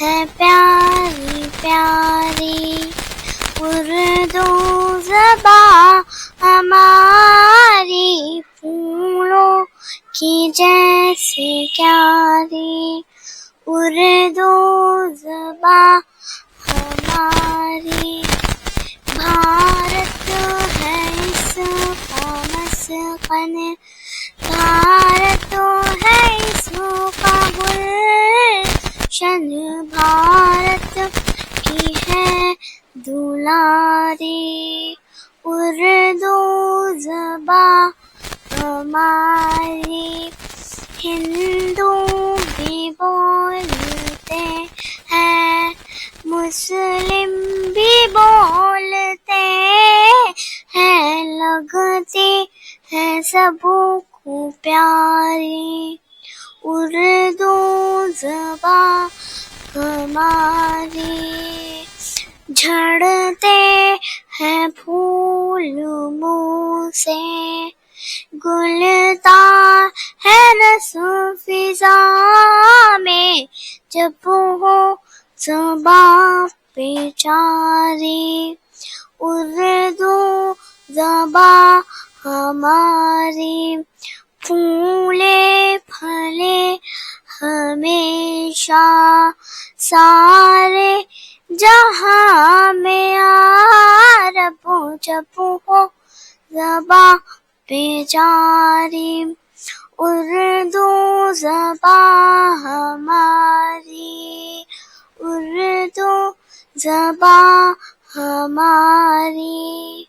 है प्यारी प्यारी। उर्दू ज़बां हमारी फूलों की जैसे क्यारी। उर्दू ज़बां हमारी। भारत है इसका मस्कन, भारत है इसका गुलशन। भारत की है दुलारी उर्दू ज़बां हमारी। हिंदू भी बोलते हैं, मुस्लिम भी बोलते हैं, लगती है सबको प्यारी उर्दू ज़बां हमारी। झड़ते हैं फूल मुँह से, गुलता है रस्म फिज़ा में, जब हो ज़बां पे जारी उर्दू ज़बां हमारी। फूले फले हमेशा सारे जहां में, अरबों जब हो ज़बां पे जारी उर्दू ज़बां हमारी। उर्दू ज़बां हमारी।